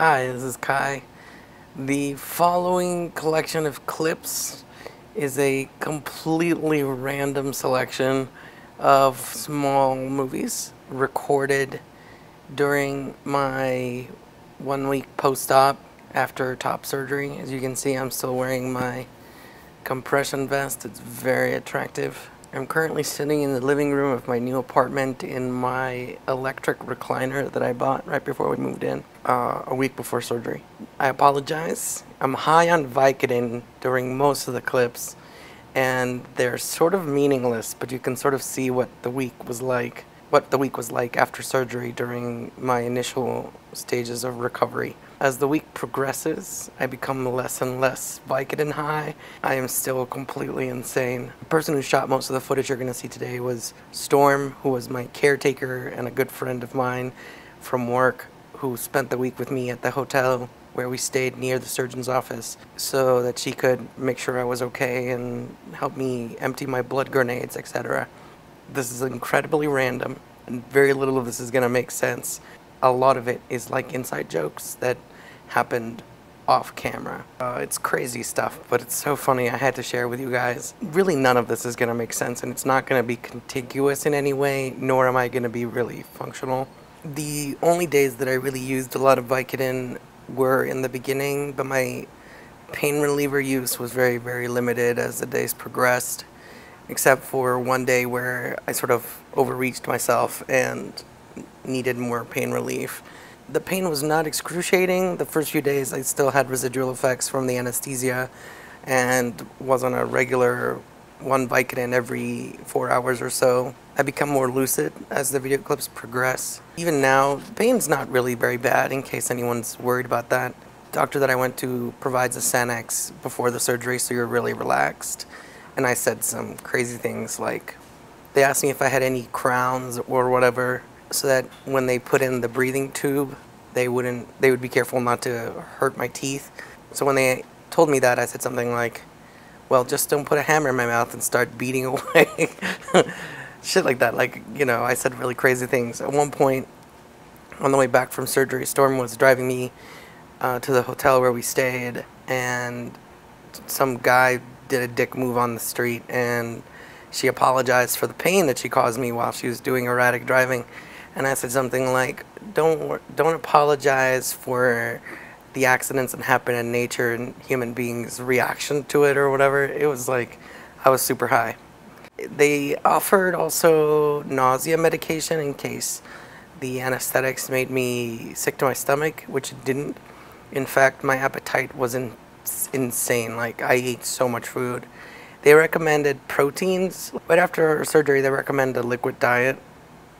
Hi, this is Kai. The following collection of clips is a completely random selection of small movies recorded during my 1 week post-op after top surgery. As you can see, I'm still wearing my compression vest. It's very attractive. I'm currently sitting in the living room of my new apartment in my electric recliner that I bought right before we moved in, a week before surgery. I apologize. I'm high on Vicodin during most of the clips, and they're sort of meaningless, but you can sort of see what the week was like after surgery during my initial stages of recovery. As the week progresses, I become less and less Vicodin high. I am still completely insane. The person who shot most of the footage you're gonna see today was Storm, who was my caretaker and a good friend of mine from work, who spent the week with me at the hotel where we stayed near the surgeon's office so that she could make sure I was okay and help me empty my blood grenades, etc. This is incredibly random, and very little of this is going to make sense. A lot of it is like inside jokes that happened off camera. It's crazy stuff, but it's so funny I had to share with you guys. Really none of this is going to make sense, and it's not going to be contiguous in any way, nor am I going to be really functional. The only days that I really used a lot of Vicodin were in the beginning, but my pain reliever use was very, very limited as the days progressed, except for one day where I sort of overreached myself and needed more pain relief. The pain was not excruciating. The first few days I still had residual effects from the anesthesia and was on a regular one Vicodin every 4 hours or so. I become more lucid as the video clips progress. Even now, the pain's not really very bad, in case anyone's worried about that. The doctor that I went to provides a Xanax before the surgery, so you're really relaxed. And I said some crazy things like, they asked me if I had any crowns or whatever, so that when they put in the breathing tube, they would be careful not to hurt my teeth. So when they told me that, I said something like, well, just don't put a hammer in my mouth and start beating away. Shit like that. Like, you know, I said really crazy things. At one point, on the way back from surgery, Storm was driving me to the hotel where we stayed, and some guy did a dick move on the street, and she apologized for the pain that she caused me while she was doing erratic driving. And I said something like, don't apologize for the accidents that happen in nature and human beings' reaction to it or whatever. It was like, I was super high. They offered also nausea medication in case the anesthetics made me sick to my stomach, which it didn't. In fact, my appetite was insane. Like, I ate so much food. They recommended proteins. Right after surgery, they recommend a liquid diet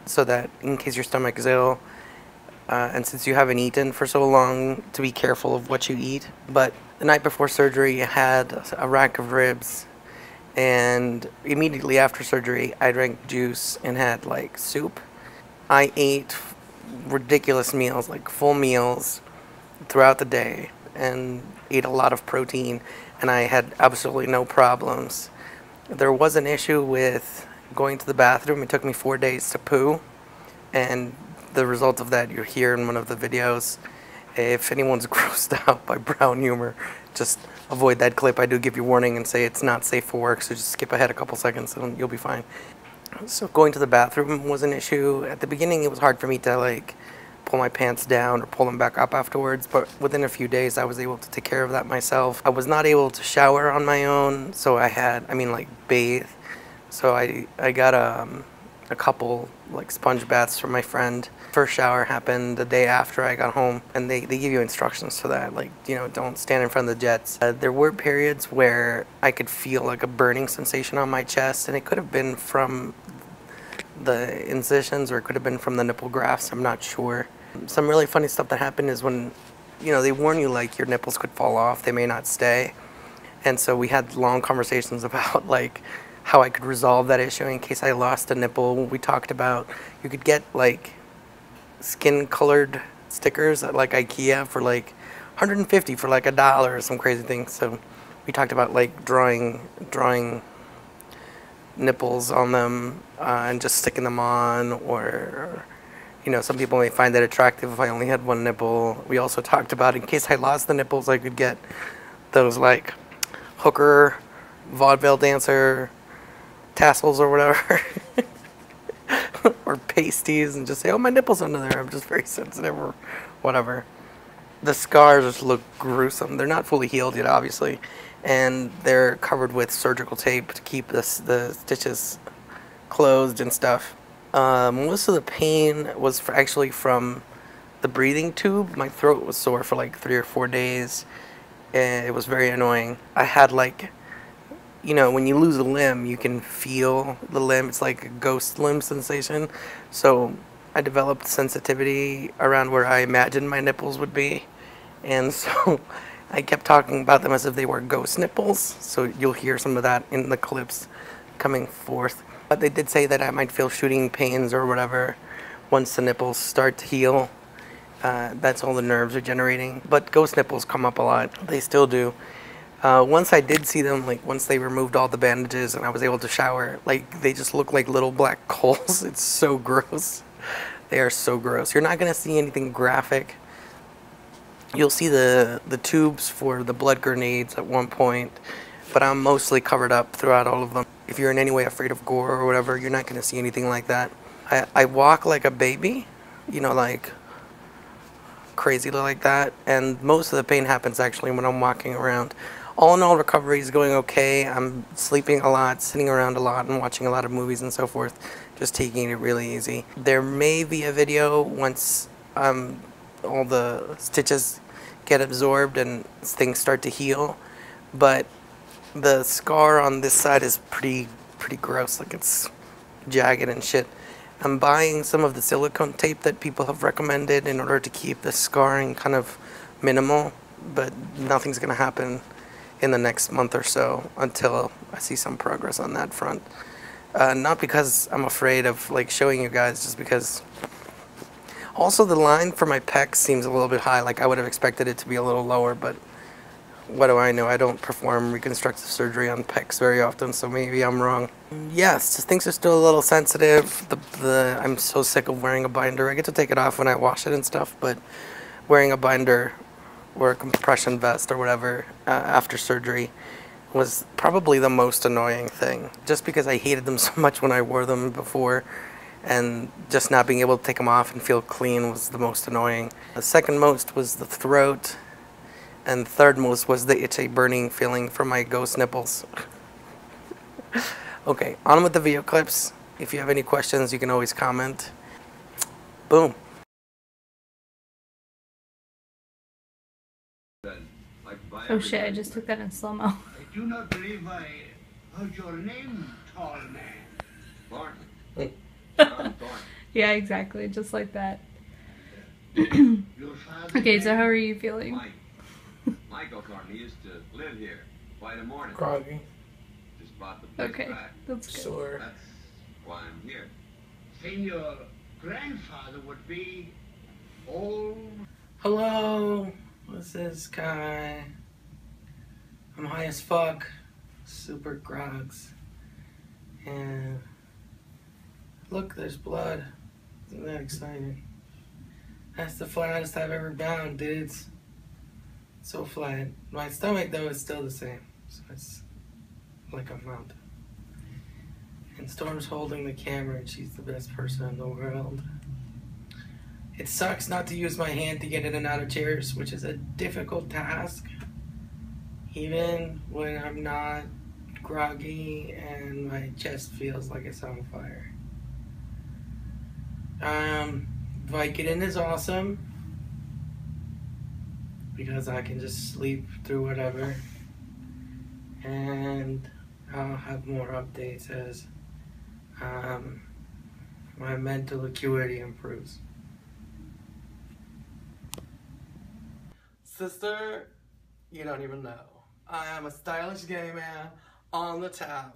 so that in case your stomach is ill, and since you haven't eaten for so long, to be careful of what you eat. But the night before surgery, I had a rack of ribs, and immediately after surgery, I drank juice and had like soup. I ate ridiculous meals, like full meals throughout the day, and ate a lot of protein, and I had absolutely no problems. There was an issue with going to the bathroom. It took me 4 days to poo, and the result of that you'll hear in one of the videos. If anyone's grossed out by brown humor, just avoid that clip. I do give you warning and say it's not safe for work, so just skip ahead a couple seconds and you'll be fine. So going to the bathroom was an issue. At the beginning it was hard for me to like pull my pants down or pull them back up afterwards, but within a few days I was able to take care of that myself. I was not able to shower on my own, so bathe. So I got a couple like sponge baths from my friend. First shower happened the day after I got home, and they give you instructions for that, like, you know, don't stand in front of the jets. There were periods where I could feel like a burning sensation on my chest, and it could have been from the incisions or it could have been from the nipple grafts, I'm not sure. Some really funny stuff that happened is when, you know, they warn you like your nipples could fall off, they may not stay. And so we had long conversations about like how I could resolve that issue in case I lost a nipple. We talked about you could get like skin colored stickers at like IKEA for like $150 for like $1 or some crazy thing. So we talked about like drawing nipples on them and just sticking them on, or You know, some people may find that attractive if I only had one nipple. We also talked about in case I lost the nipples, I could get those like hooker, vaudeville dancer tassels or whatever. Or pasties, and just say, oh, my nipples under there. I'm just very sensitive or whatever. The scars just look gruesome. They're not fully healed yet, obviously. And they're covered with surgical tape to keep the stitches closed and stuff. Most of the pain was actually from the breathing tube. My throat was sore for like 3 or 4 days, and it was very annoying. I had like, you know, when you lose a limb, you can feel the limb. It's like a ghost limb sensation. So I developed sensitivity around where I imagined my nipples would be. And so I kept talking about them as if they were ghost nipples. So you'll hear some of that in the clips coming forth. But they did say that I might feel shooting pains or whatever once the nipples start to heal. That's all the nerves are generating. But ghost nipples come up a lot. They still do. Once I did see them, like once they removed all the bandages and I was able to shower, like they just look like little black coals. It's so gross. They are so gross. You're not going to see anything graphic. You'll see the tubes for the blood grenades at one point, but I'm mostly covered up throughout all of them. If you're in any way afraid of gore or whatever, you're not going to see anything like that. I walk like a baby, you know, like crazy like that, and most of the pain happens actually when I'm walking around. All in all, recovery is going okay. I'm sleeping a lot, sitting around a lot, and watching a lot of movies and so forth, just taking it really easy. There may be a video once all the stitches get absorbed and things start to heal, but the scar on this side is pretty gross. Like it's jagged and shit. I'm buying some of the silicone tape that people have recommended in order to keep the scarring kind of minimal, but nothing's gonna happen in the next month or so until I see some progress on that front. Not because I'm afraid of like showing you guys, just because also the line for my pecs seems a little bit high. Like I would have expected it to be a little lower, but what do I know? I don't perform reconstructive surgery on pecs very often, so maybe I'm wrong. Yes, things are still a little sensitive. I'm so sick of wearing a binder. I get to take it off when I wash it and stuff, but wearing a binder or a compression vest or whatever after surgery was probably the most annoying thing, just because I hated them so much when I wore them before, and just not being able to take them off and feel clean was the most annoying. The second most was the throat, and third most was the itchy burning feeling from my ghost nipples. Okay, on with the video clips. If you have any questions, you can always comment. Boom. Oh shit, I just took that in slow-mo. I do not believe I heard your name, tall man. Thorn. Thorn. Yeah, exactly, just like that. Your father Okay, so how are you feeling? Michael Thorn, he used to live here. By the morning. Groggy. Just bought the place Okay, back. that's good. Sore. That's why I'm here. saying your grandfather would be old. Hello, this is Kai. I'm high as fuck, super grogs, and look, there's blood. Isn't that exciting? That's the flattest I've ever bound, dudes. So flat. My stomach, though, is still the same, so it's like a mountain. And Storm's holding the camera, and she's the best person in the world. It sucks not to use my hand to get in and out of chairs, which is a difficult task, even when I'm not groggy and my chest feels like it's on fire. Vicodin is awesome because I can just sleep through whatever, and I'll have more updates as my mental acuity improves. Sister, you don't even know. I am a stylish gay man on the town.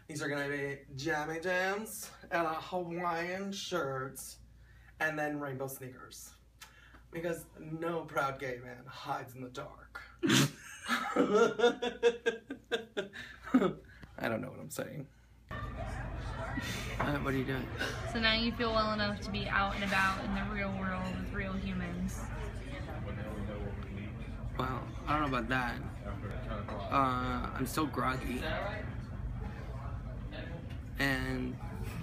These are gonna be jammy jams and a Hawaiian shirts and then rainbow sneakers. Because no proud gay man hides in the dark. I don't know what I'm saying. What are you doing? So now you feel well enough to be out and about in the real world with real humans. Well, I don't know about that. I'm still groggy. And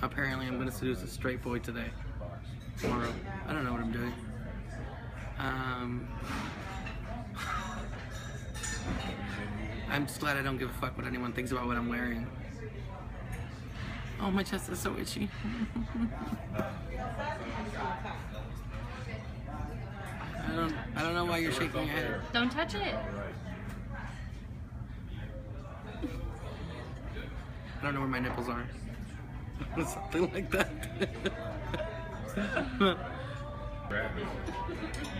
apparently I'm going to seduce a straight boy today. Tomorrow. I don't know what I'm doing. I'm just glad I don't give a fuck what anyone thinks about what I'm wearing. Oh, my chest is so itchy. I don't know why you're shaking your head. Don't touch it. I don't know where my nipples are. Something like that.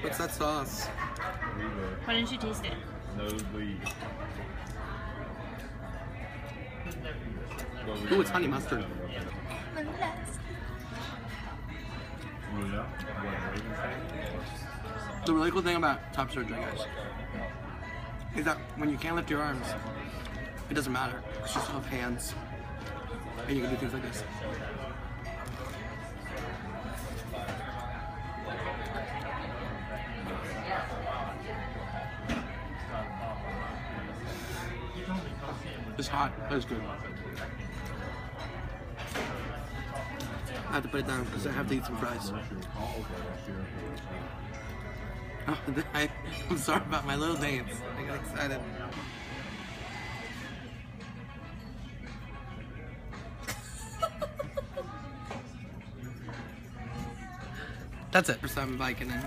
What's that sauce? Why didn't you taste it? Ooh, it's honey mustard. The really cool thing about top surgery, guys, is that when you can't lift your arms, it doesn't matter. It's just have hands, and you can do things like this. It's hot. It's good. I have to put it down because I have to eat some fries. Oh, I'm sorry about my little dance. I got excited. That's it for some biking in.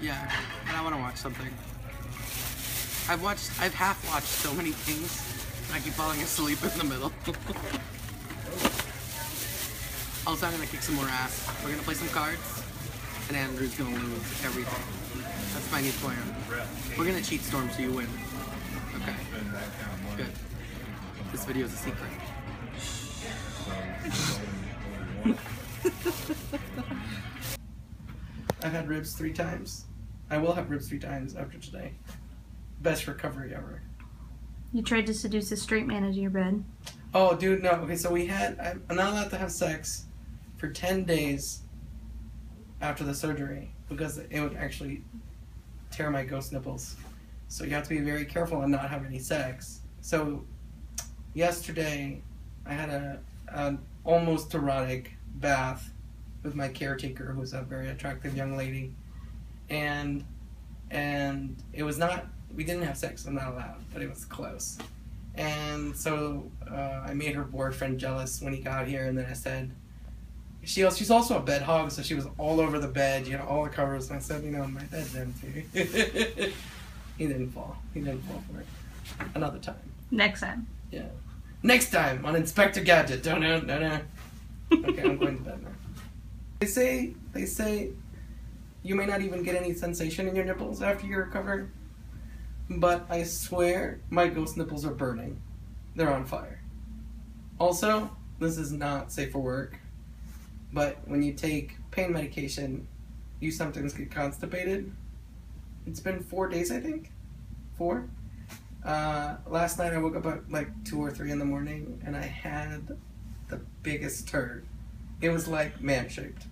Yeah, and I want to watch something. I've half watched so many things, and I keep falling asleep in the middle. Also, I'm gonna kick some more ass. We're gonna play some cards, and Andrew's gonna lose everything. That's my new plan. We're gonna cheat storm so you win. Okay. Good. This video is a secret. I've had ribs 3 times. I will have ribs 3 times after today. Best recovery ever. You tried to seduce a straight man into your bed. Oh, dude, no. Okay, so I'm not allowed to have sex for 10 days after the surgery because it would actually tear my ghost nipples. So you have to be very careful and not have any sex. So yesterday I had an almost erotic bath with my caretaker, who's a very attractive young lady, and it was not, we didn't have sex, I'm not allowed, but it was close. And so I made her boyfriend jealous when he got here, and then I said, she's also a bed hog, so she was all over the bed, all the covers, and I said, my bed's empty. He didn't fall for it. Another time. Next time. Yeah. Next time on Inspector Gadget. No. Okay, I'm going to bed now. They say you may not even get any sensation in your nipples after you recover, but I swear my ghost nipples are burning. They're on fire. Also, this is not safe for work, but when you take pain medication, you sometimes get constipated. It's been 4 days, I think. 4? Last night I woke up at like 2 or 3 in the morning and I had the biggest turd. It was like man-shaped.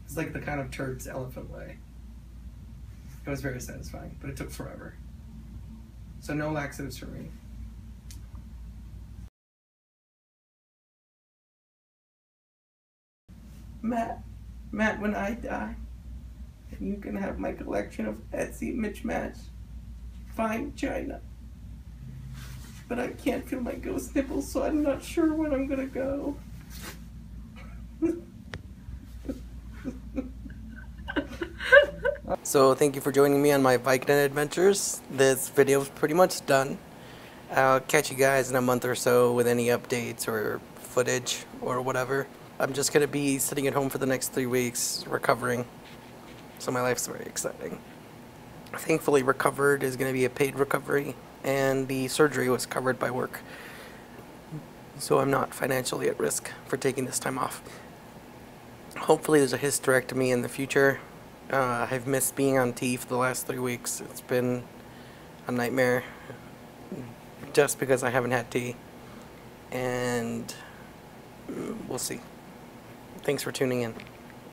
It's like the kind of turds elephant way. It was very satisfying, but it took forever. So no laxatives for me. Matt, when I die, you can have my collection of Etsy mismatch fine china. But I can't feel my ghost nipples, so I'm not sure when I'm gonna go. So thank you for joining me on my Vicodin adventures. This video is pretty much done. I'll catch you guys in a month or so with any updates or footage or whatever. I'm just gonna be sitting at home for the next 3 weeks recovering. So my life's very exciting. Thankfully, recovered is gonna be a paid recovery, and the surgery was covered by work. So I'm not financially at risk for taking this time off. Hopefully there's a hysterectomy in the future. I've missed being on T for the last 3 weeks. It's been a nightmare just because I haven't had T. and we'll see. Thanks for tuning in.